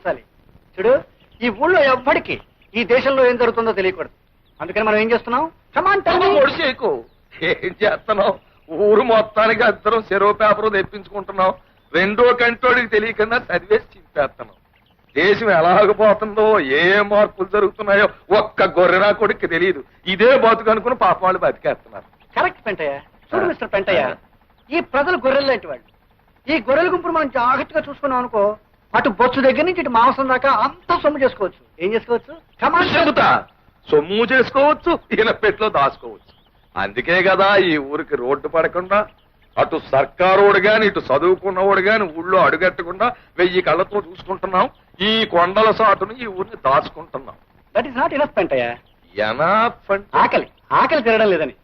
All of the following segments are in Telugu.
ఉంచాలి. చూడు, ఈ ఊళ్ళో ఎవ్వడికి ఈ దేశంలో ఏం జరుగుతుందో తెలియకూడదు. అందుకని మనం ఏం చేస్తున్నాం? ఒడిసేకు ఏం చేస్తున్నావు? ఊరు మొత్తానికి అందరం చెరో పేపర్ తెప్పించుకుంటున్నాం. రెండో కంటోడికి తెలియకుండా చదివేసి చింపేస్తున్నాం. దేశం ఎలాగపోతుందో ఏ మార్పులు జరుగుతున్నాయో ఒక్క గొర్రెనా కొడుక్కి తెలియదు. ఇదే బతుకు అనుకుని పాప వాళ్ళు బతికేస్తున్నారు. కరెక్ట్ పెంటయ్య. చూడు మిస్టర్ పెంటయ్య, ఈ ప్రజలు గొర్రెలు లాంటి వాళ్ళు. ఈ గొర్రెల గుంపును మనం జాగ్రత్తగా చూసుకున్నాం అనుకో, అటు బొచ్చు దగ్గర నుంచి ఇటు మాంసం దాకా అంతా సొమ్ము చేసుకోవచ్చు. ఏం చేసుకోవచ్చు? చెబుతా, సొమ్ము చేసుకోవచ్చు, ఈయన పెట్లో దాచుకోవచ్చు. అందుకే కదా ఈ ఊరికి రోడ్డు పడకుండా అటు సర్కారోడు గాని ఇటు చదువుకున్నవాడు గాని ఊళ్ళో అడుగట్టకుండా 1000 కళ్ళతో చూసుకుంటున్నాం. ఈ కొండల సాటును ఈ ఊరిని దాచుకుంటున్నాం. That is not enough Pentayya. Enough అంటే ఆకలి ఆకలి తినడం లేదని.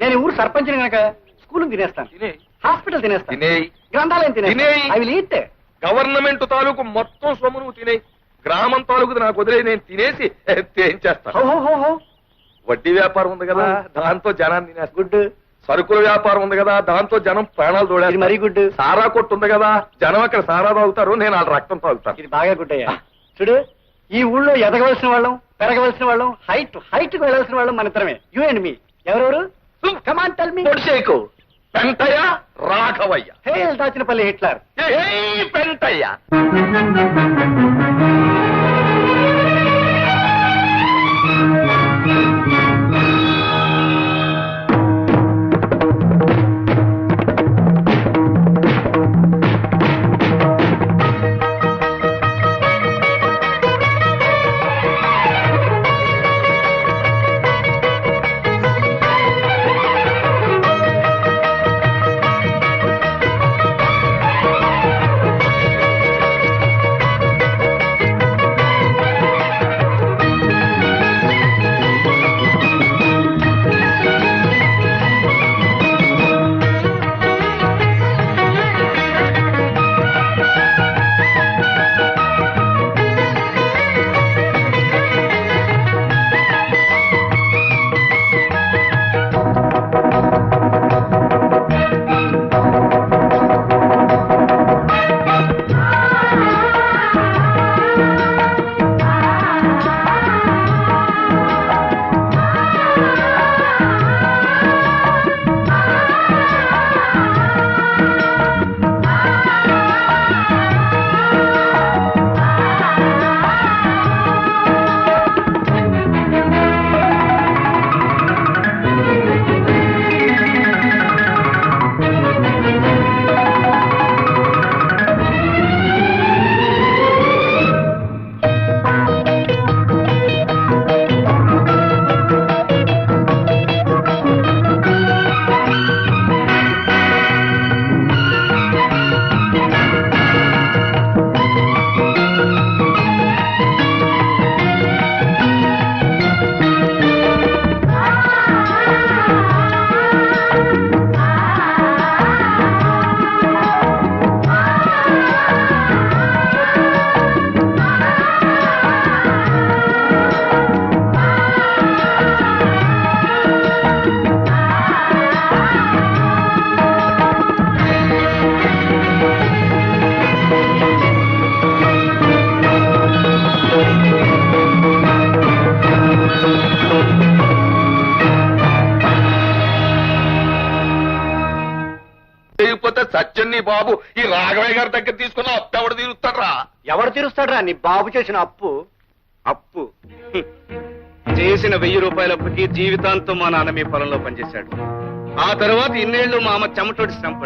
నేను ఈ ఊరు సర్పంచిని కనుక స్కూల్ తినేస్తాను, తినేయ్. హాస్పిటల్ తినేస్తాను, తినేయ్. గ్రంథాలయం తినేస్తాను. తినేయ్. I will eat. గవర్నమెంట్ తాలూకు మొత్తం సొమ్ము నువ్వు తినేయి. గ్రామం తాలూకు నాకు వదిలే, నేను తినేసి ఏం చేస్తాను? వడ్డీ వ్యాపారం ఉంది కదా, దాంతో జనాన్ని తినేస్తా. గుడ్. సరుకుల వ్యాపారం ఉంది కదా, దాంతో జనం ప్రాణాలు తోడేస్తారు. మరీ గుడ్. సారా కొట్టు ఉంది కదా, జనం అక్కడ సారా తాగుతారు, నేను వాళ్ళ రక్తం తాగుతాను. ఇది బాగా గుడ్ అయ్యా. చూడు, ఈ ఊళ్ళో ఎదగవలసిన వాళ్ళం, పెరగవలసిన వాళ్ళం, హైట్ కు వెళ్ళవలసిన వాళ్ళం మన ఇద్దరమే. You and me. ఎవరెవరు? Come on tell me. పొడిసేకు పెంటయ్య, రాఘవయ్య. Hail Dachinapalli Hitler. ఏయ్ పెంటయ్య. సత్యన్ని బాబు ఈ రాఘవయ్య గారి దగ్గర తీసుకున్న అప్పు ఎవడు తీరుస్తాడ్రా? ఎవడు తీరుస్తాడ్రా నీ బాబు చేసిన అప్పు? అప్పు చేసిన 1000 రూపాయల అప్పుకి జీవితాంతం మా నాన్న మీ పొలంలో పనిచేశాడు. ఆ తర్వాత ఇన్నేళ్లు మా అమ్మ చెమటోడి శ్రమ పడింది.